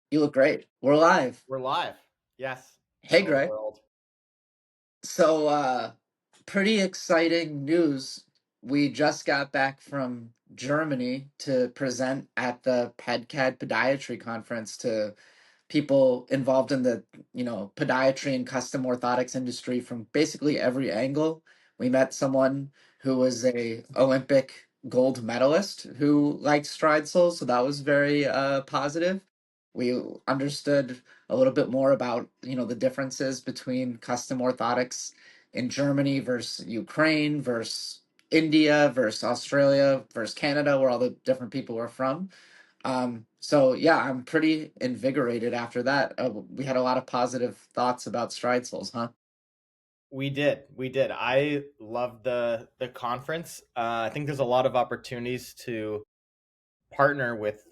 You look great. We're live. We're live. Yes. Hey, Hello, Greg. world. So, pretty exciting news. We just got back from Germany to present at the PedCad Podiatry Conference to people involved in the podiatry and custom orthotics industry from basically every angle. We met someone who was a Olympic gold medalist who liked stride soles, so that was very positive. We understood a little bit more about the differences between custom orthotics in Germany versus Ukraine versus India versus Australia versus Canada, where all the different people were from. So yeah, I'm pretty invigorated after that. We had a lot of positive thoughts about stride soles, huh? We did. We did. I loved the conference. I think there's a lot of opportunities to partner with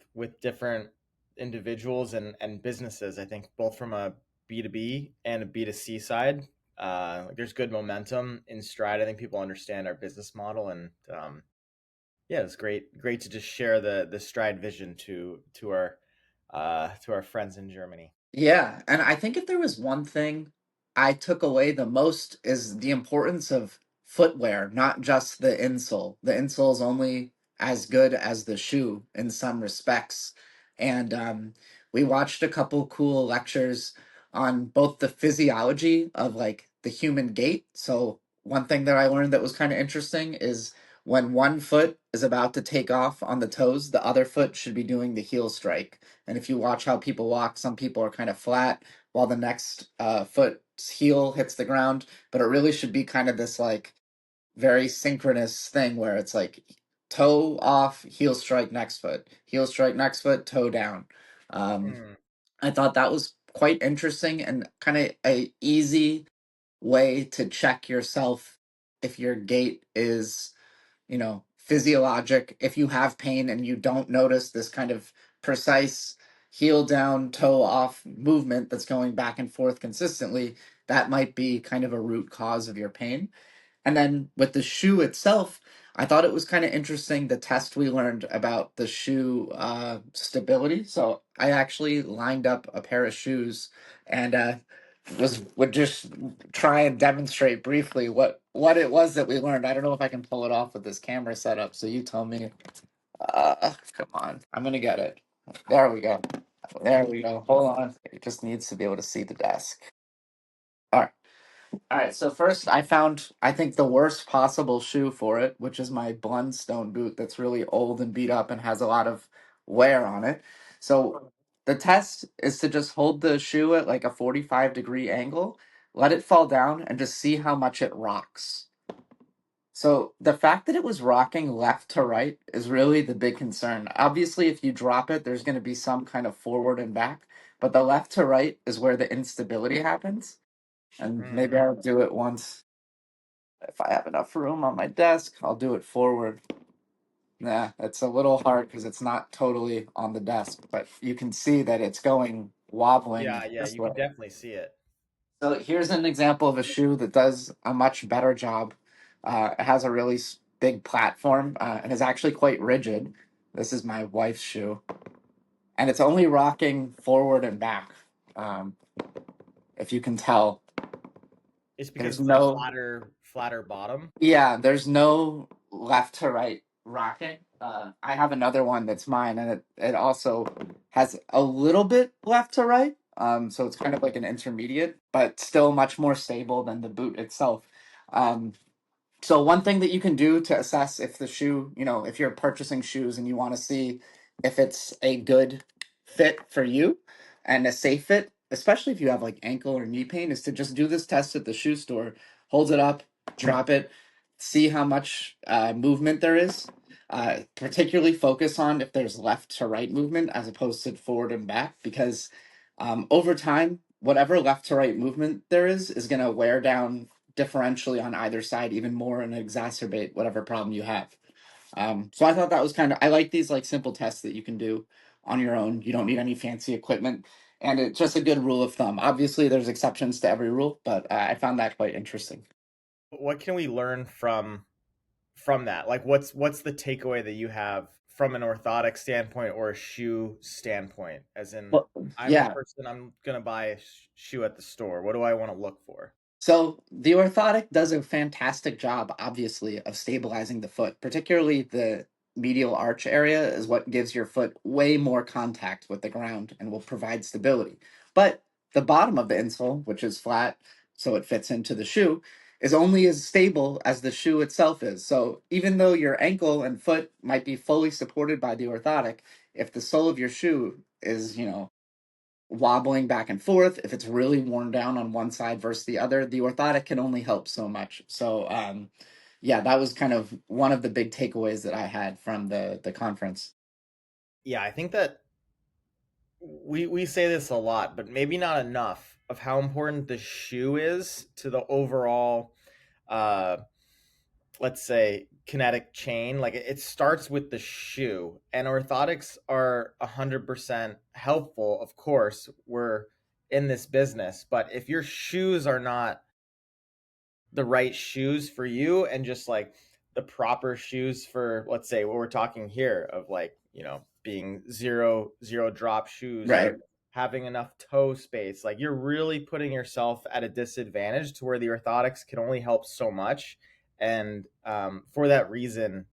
different individuals and businesses. I think both from a B2B and a B2C side. There's good momentum in Stride. I think people understand our business model, and yeah, it's great to just share the Stride vision to our friends in Germany. Yeah, and I think if there was one thing I took away the most is the importance of footwear, not just the insole. The insole is only as good as the shoe in some respects. And we watched a couple cool lectures on both the physiology of like the human gait. So one thing that I learned that was kind of interesting is when one foot is about to take off on the toes, the other foot should be doing the heel strike. And if you watch how people walk, some people are kind of flat while the next foot's heel hits the ground. But it really should be kind of this like very synchronous thing where it's like toe off, heel strike next foot, heel strike next foot, toe down. Um, Mm. I thought that was quite interesting and kind of a easy way to check yourself if your gait is physiologic. If you have pain and you don't notice this kind of precise heel down, toe off movement that's going back and forth consistently, that might be kind of a root cause of your pain. And then with the shoe itself, I thought it was kind of interesting the test we learned about the shoe stability. So I actually lined up a pair of shoes and would just try and demonstrate briefly what it was that we learned. I don't know if I can pull it off with this camera setup. So you tell me. Come on, I'm gonna get it. There we go. There we go. Hold on. It just needs to be able to see the desk. All right. All right, so first I found I think the worst possible shoe for it, which is my Blundstone boot that's really old and beat up and has a lot of wear on it. So the test is to just hold the shoe at like a 45-degree angle, let it fall down and just see how much it rocks. So the fact that it was rocking left to right is really the big concern. Obviously, if you drop it, there's going to be some kind of forward and back, but the left to right is where the instability happens. And maybe Mm. I'll do it once if I have enough room on my desk. I'll do it forward. Nah, it's a little hard because it's not totally on the desk, but you can see that it's going wobbling Yeah, this you way. can definitely see it. So here's an example of a shoe that does a much better job. It has a really big platform and is actually quite rigid. This is my wife's shoe, and it's only rocking forward and back. Um, if you can tell, It's because there's it's a no flatter bottom. Yeah, there's no left to right rocking. I have another one that's mine, and it also has a little bit left to right. So it's kind of like an intermediate, but still much more stable than the boot itself. Um, so one thing that you can do to assess if the shoe, if you're purchasing shoes and you want to see if it's a good fit for you and a safe fit, especially if you have like ankle or knee pain, is to just do this test at the shoe store. Hold it up, drop it, see how much movement there is. Particularly focus on if there's left to right movement as opposed to forward and back, because over time, whatever left to right movement there is going to wear down differentially on either side even more and exacerbate whatever problem you have. So I thought that was I like these like simple tests that you can do on your own. You don't need any fancy equipment. And it's just a good rule of thumb. Obviously, there's exceptions to every rule, but I found that quite interesting. What can we learn from that? Like what's the takeaway that you have from an orthotic standpoint or a shoe standpoint? As in, Well, I'm the yeah. person, I'm gonna buy a shoe at the store. What do I want to look for? So the orthotic does a fantastic job, obviously, of stabilizing the foot. Particularly the medial arch area is what gives your foot way more contact with the ground and will provide stability. But the bottom of the insole, which is flat, so it fits into the shoe, is only as stable as the shoe itself is. So even though your ankle and foot might be fully supported by the orthotic, if the sole of your shoe is, wobbling back and forth, if it's really worn down on one side versus the other, the orthotic can only help so much. So yeah, that was kind of one of the big takeaways that I had from the conference. Yeah, I think that we say this a lot, but maybe not enough of how important the shoe is to the overall uh let's say kinetic chain. Like it starts with the shoe, and orthotics are 100% helpful. Of course, we're in this business, but if your shoes are not the right shoes for you, and just like the proper shoes for, let's say, what we're talking here of, like, being zero drop shoes, Right. or having enough toe space, like you're really putting yourself at a disadvantage to where the orthotics can only help so much. And for that reason,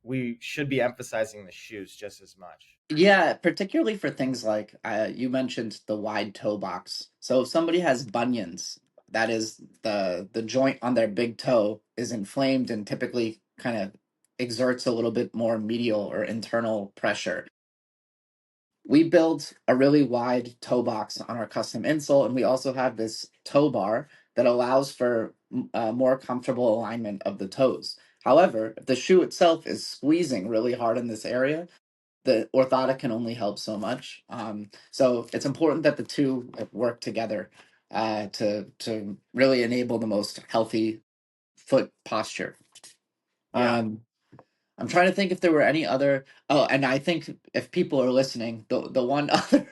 we should be emphasizing the shoes just as much. Yeah, particularly for things like you mentioned the wide toe box. So if somebody has bunions, that is the joint on their big toe is inflamed and typically kind of exerts a little bit more medial or internal pressure. We build a really wide toe box on our custom insole, and we also have this toe bar that allows for more comfortable alignment of the toes. However, if the shoe itself is squeezing really hard in this area, the orthotic can only help so much. So it's important that the two work together to really enable the most healthy foot posture. Yeah. Um, I'm trying to think if there were any other. Oh, and I think if people are listening, the one other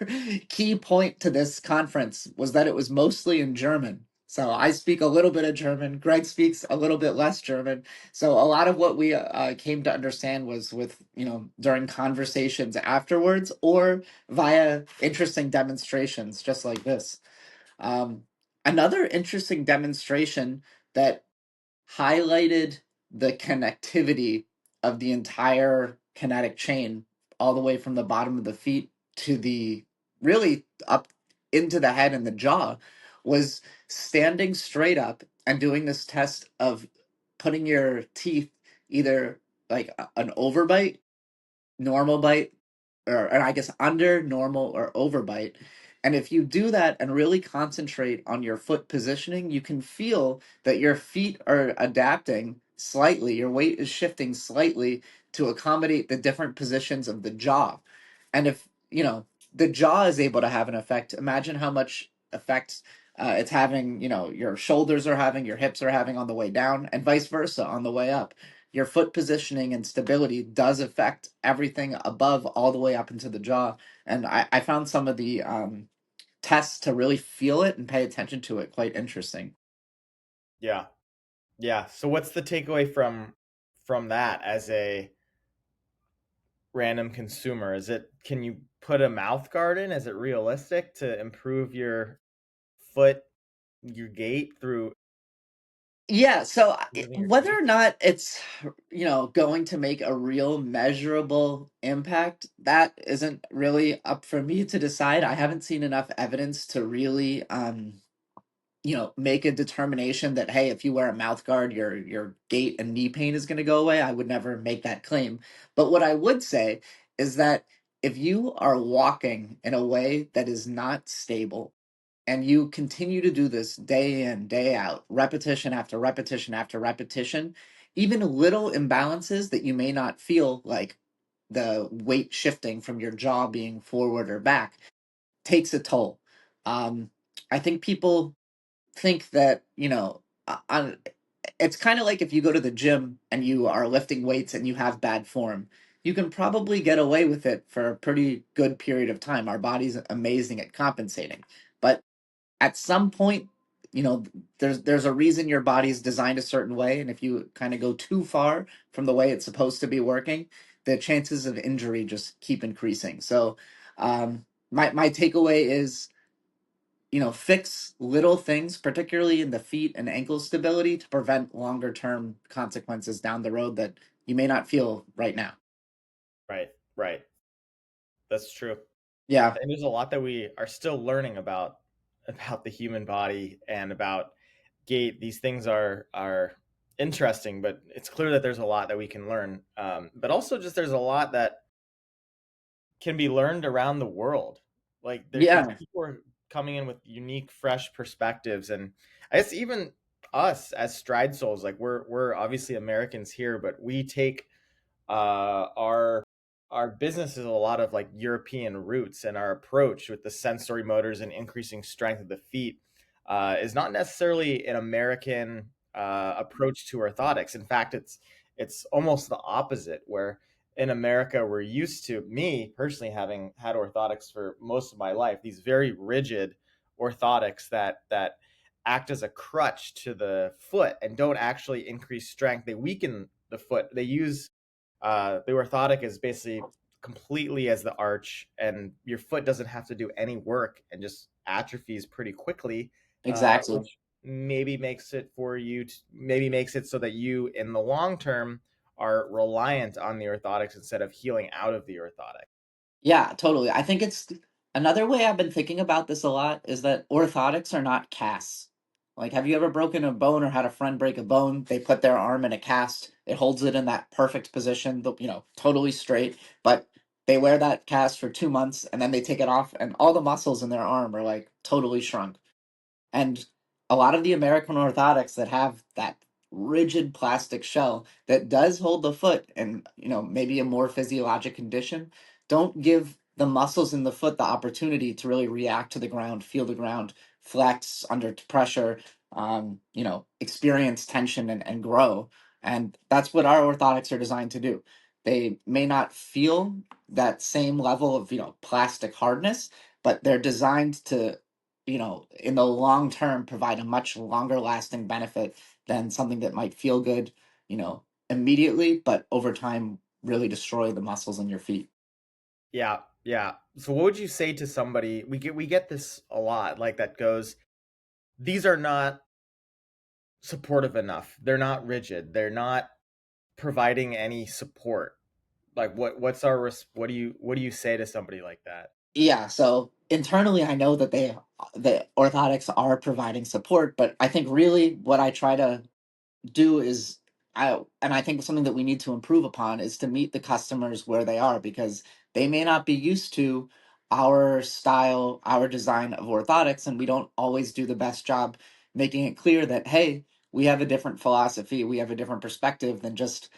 key point to this conference was that it was mostly in German. So I speak a little bit of German. Greg speaks a little bit less German. So a lot of what we came to understand was with during conversations afterwards or via interesting demonstrations, just like this. Um, Another interesting demonstration that highlighted the connectivity of the entire kinetic chain all the way from the bottom of the feet to the really up into the head and the jaw was standing straight up and doing this test of putting your teeth either like an overbite, normal bite, or I guess under, normal, or overbite. And if you do that and really concentrate on your foot positioning, you can feel that your feet are adapting slightly. Your weight is shifting slightly to accommodate the different positions of the jaw. And if, the jaw is able to have an effect, imagine how much effect it's having, your shoulders are having, your hips are having on the way down, and vice versa on the way up. Your foot positioning and stability does affect everything above all the way up into the jaw. And I found some of the tests to really feel it and pay attention to it quite interesting. Yeah. Yeah. So what's the takeaway from that as a random consumer? Is it, can you put a mouth guard in? Is it realistic to improve your foot, your gait through Yeah, so moving your whether teeth? or not it's going to make a real measurable impact, that isn't really up for me to decide. I haven't seen enough evidence to really make a determination that hey, if you wear a mouth guard, your gait and knee pain is going to go away. I would never make that claim. But what I would say is that if you are walking in a way that is not stable and you continue to do this day in, day out, repetition after repetition after repetition, even little imbalances that you may not feel like the weight shifting from your jaw being forward or back takes a toll. Um, I think people think that on it's kind of like if you go to the gym and you are lifting weights and you have bad form, you can probably get away with it for a pretty good period of time. Our body's amazing at compensating, but at some point, you know there's a reason your body's designed a certain way, and if you kind of go too far from the way it's supposed to be working, the chances of injury just keep increasing. So my takeaway is, fix little things, particularly in the feet and ankle stability, to prevent longer term consequences down the road that you may not feel right now. Right, right. That's true. Yeah. And there's a lot that we are still learning about the human body and about gait. These things are interesting, but it's clear that there's a lot that we can learn. But also, just there's a lot that can be learned around the world. Like there's Yeah. people are coming in with unique, fresh perspectives, and I guess even us as stride souls, like we're obviously Americans here, but we take our business is a lot of like European roots, and our approach with the sensory motors and increasing strength of the feet is not necessarily an American approach to orthotics. In fact, it's almost the opposite, where in America we're used to, me personally having had orthotics for most of my life, these very rigid orthotics that act as a crutch to the foot and don't actually increase strength. They weaken the foot. They use the orthotic is basically completely as the arch, and your foot doesn't have to do any work and just atrophies pretty quickly, Exactly. which maybe makes it for you to, maybe makes it so that you in the long term are reliant on the orthotics instead of healing out of the orthotic. Yeah, totally. I think it's another way I've been thinking about this a lot is that orthotics are not casts. Like, have you ever broken a bone or had a friend break a bone? They put their arm in a cast. It holds it in that perfect position, totally straight. But they wear that cast for 2 months and then they take it off, and all the muscles in their arm are like totally shrunk. And a lot of the American orthotics that have that rigid plastic shell that does hold the foot in, maybe a more physiologic condition, don't give the muscles in the foot the opportunity to really react to the ground, feel the ground, flex under pressure, experience tension and grow. And that's what our orthotics are designed to do. They may not feel that same level of, plastic hardness, but they're designed to, in the long term, provide a much longer lasting benefit than something that might feel good, immediately, but over time really destroy the muscles in your feet. Yeah, yeah. So what would you say to somebody, we get this a lot, like that goes, these are not supportive enough. They're not rigid. They're not providing any support. Like what's our what do you say to somebody like that? Yeah, so internally I know that the orthotics are providing support, but I think really what I try to do is I think something that we need to improve upon is to meet the customers where they are, because they may not be used to our style, our design of orthotics, and we don't always do the best job making it clear that, hey, we have a different philosophy, we have a different perspective than just,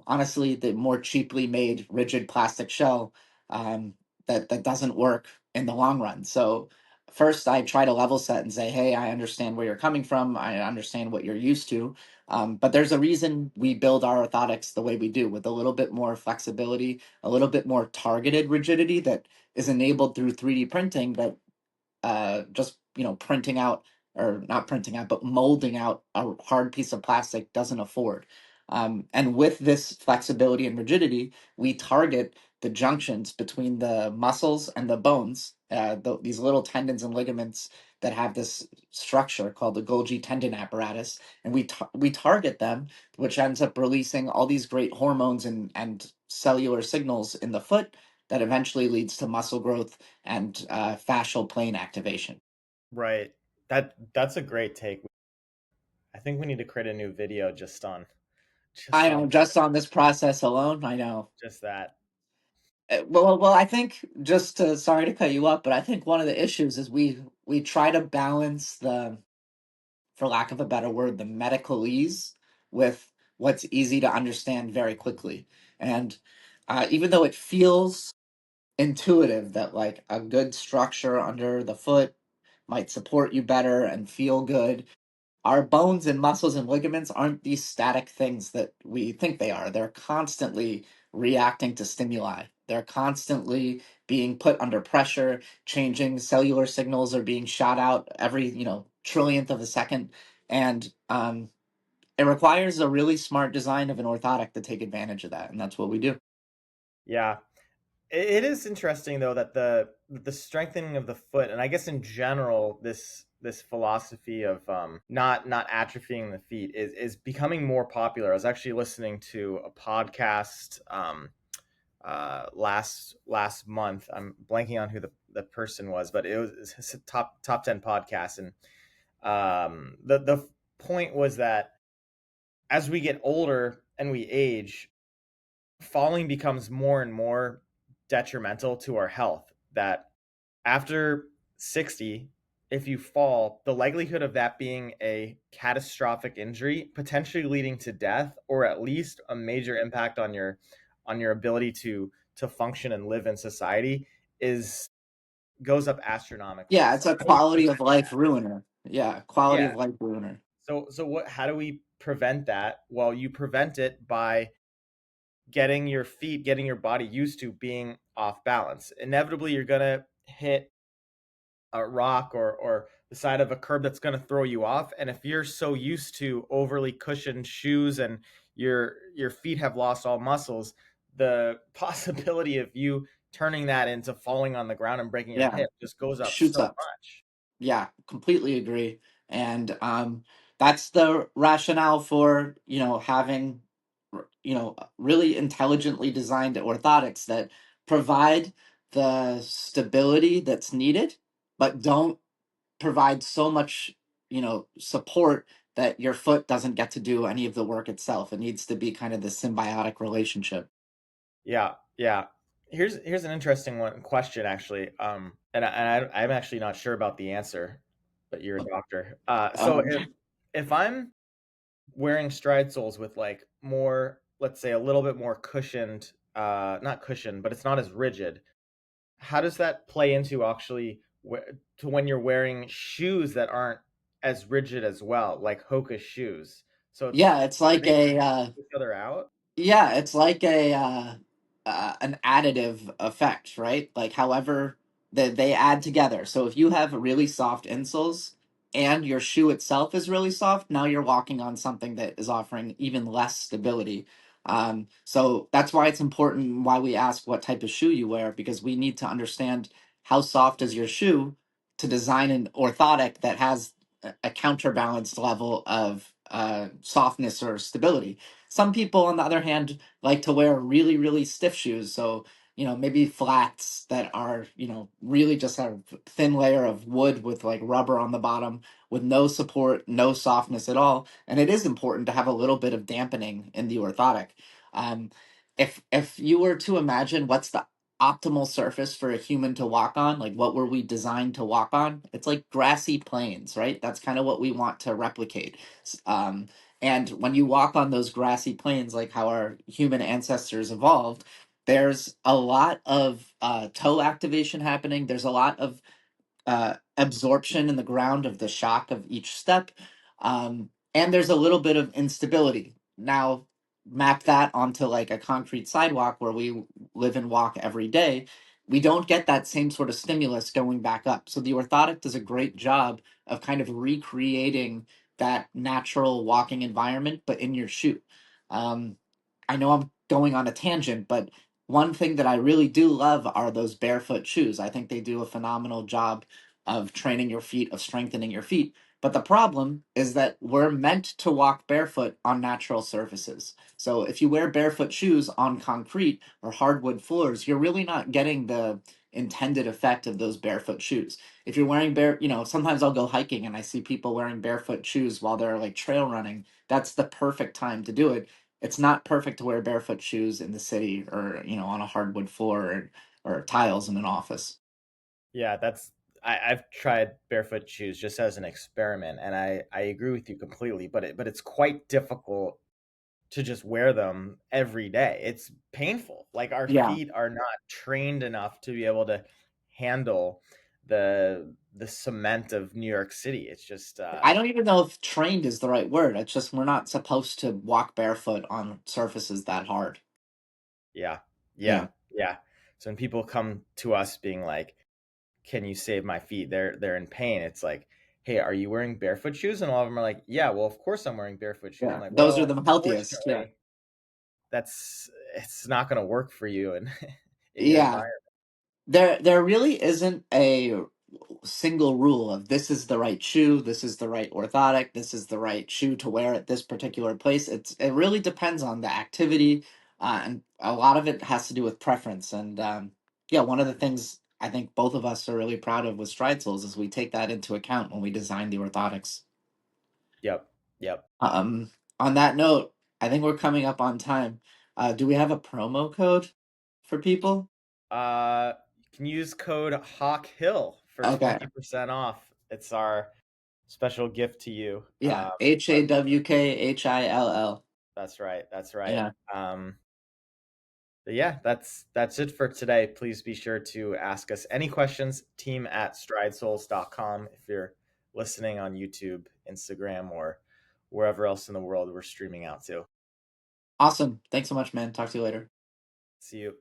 honestly, the more cheaply made rigid plastic shell, that doesn't work in the long run. So first I try to level set and say, hey, I understand where you're coming from, I understand what you're used to, but there's a reason we build our orthotics the way we do, with a little bit more flexibility, a little bit more targeted rigidity that is enabled through 3D printing, that just printing out, or not printing out, but molding out a hard piece of plastic doesn't afford. And with this flexibility and rigidity, we target the junctions between the muscles and the bones, these little tendons and ligaments that have this structure called the Golgi tendon apparatus, and we target them, which ends up releasing all these great hormones and cellular signals in the foot that eventually leads to muscle growth and fascial plane activation. Right. That's a great take. I think we need to create a new video just I on know, just on this process alone, I know. just that. Well, I think, just to, sorry to cut you up, but I think one of the issues is we try to balance the, for lack of a better word, the medical ease with what's easy to understand very quickly. And even though it feels intuitive that like a good structure under the foot might support you better and feel good, our bones and muscles and ligaments aren't these static things that we think they are. They're constantly reacting to stimuli. They're constantly being put under pressure, changing cellular signals are being shot out every, trillionth of a second. And it requires a really smart design of an orthotic to take advantage of that. And that's what we do. Yeah. It is interesting though that the strengthening of the foot, and I guess in general, this philosophy of not atrophying the feet is becoming more popular. I was actually listening to a podcast last month. I'm blanking on who the person was, but it was a top 10 podcast, and the point was that as we get older and we age, falling becomes more and more detrimental to our health. That after 60, if you fall, the likelihood of that being a catastrophic injury, potentially leading to death, or at least a major impact on your ability to function and live in society, is goes up astronomically. Yeah, So it's a how do we quality of prevent life that? ruiner. Yeah, quality Yeah. of life ruiner. So what, how do we prevent that? Well, you prevent it by getting your feet, getting your body used to being off balance. Inevitably, you're gonna hit a rock or the side of a curb that's gonna throw you off. And if you're so used to overly cushioned shoes and your feet have lost all muscles, the possibility of you turning that into falling on the ground and breaking your Yeah, hip just goes up shoots so up. much. Yeah, completely agree. And that's the rationale for, having, really intelligently designed orthotics that provide the stability that's needed, but don't provide so much, support that your foot doesn't get to do any of the work itself. It needs to be kind of the symbiotic relationship. Yeah, yeah. Here's an interesting one question actually. I'm actually not sure about the answer, but you're a doctor. So Um, if I'm wearing stride soles with like more, let's say a little bit more cushioned, not cushioned, but it's not as rigid. How does that play into actually to when you're wearing shoes that aren't as rigid as well, like Hoka shoes? So it's, yeah, it's do like they a cancel each other out? Yeah, it's like an additive effect, right? Like however that they add together. So if you have really soft insoles and your shoe itself is really soft, now you're walking on something that is offering even less stability. So that's why it's important why we ask what type of shoe you wear, because we need to understand how soft is your shoe to design an orthotic that has a counterbalanced level of softness or stability. Some people, on the other hand, like to wear really, really stiff shoes. So, maybe flats that are, really just a thin layer of wood with like rubber on the bottom with no support, no softness at all. And it is important to have a little bit of dampening in the orthotic. Um, if you were to imagine what's the optimal surface for a human to walk on, like what were we designed to walk on? It's like grassy plains, right? That's kind of what we want to replicate. And when you walk on those grassy plains, like how our human ancestors evolved, there's a lot of toe activation happening. There's a lot of absorption in the ground of the shock of each step. And there's a little bit of instability. Now, map that onto like a concrete sidewalk where we live and walk every day. We don't get that same sort of stimulus going back up. So the orthotic does a great job of kind of recreating that natural walking environment, but in your shoe. Um, I know I'm going on a tangent, but one thing that I really do love are those barefoot shoes. I think they do a phenomenal job of training your feet, of strengthening your feet. But the problem is that we're meant to walk barefoot on natural surfaces. So if you wear barefoot shoes on concrete or hardwood floors, you're really not getting the intended effect of those barefoot shoes. If you're wearing sometimes I'll go hiking and I see people wearing barefoot shoes while they're like trail running. That's the perfect time to do it. It's not perfect to wear barefoot shoes in the city or, on a hardwood floor or tiles in an office. Yeah, I've tried barefoot shoes just as an experiment, and I agree with you completely. But it's quite difficult to just wear them every day. It's painful. Like our Yeah. feet are not trained enough to be able to handle the cement of New York City. It's just I don't even know if trained is the right word. It's just we're not supposed to walk barefoot on surfaces that hard. yeah, Yeah. yeah, yeah. So when people come to us being like, "Can you save my feet?" They're in pain. It's like, "Hey, are you wearing barefoot shoes?" And all of them are like, "Yeah, well, of course I'm wearing barefoot shoes." I'm Yeah. like, Those are "Well, the healthiest. Yeah. unfortunately, that's it's not going to work for you in in your Yeah. environment. There really isn't a single rule of this is the right shoe, this is the right orthotic, this is the right shoe to wear at this particular place. It really depends on the activity, and a lot of it has to do with preference. And yeah, one of the things I think both of us are really proud of with Stride Soles is we take that into account when we design the orthotics. Yep. Yep. Um, on that note, I think we're coming up on time. Do we have a promo code for people? You can use code Hawk Hill for Okay. 20% off. It's our special gift to you. Yeah, But HAWKHILL. that's right. That's right. Yeah. But yeah, that's it for today. Please be sure to ask us any questions, team@stridesoles.com if you're listening on YouTube, Instagram, or wherever else in the world we're streaming out to. Awesome. Thanks so much, man. Talk to you later. See you.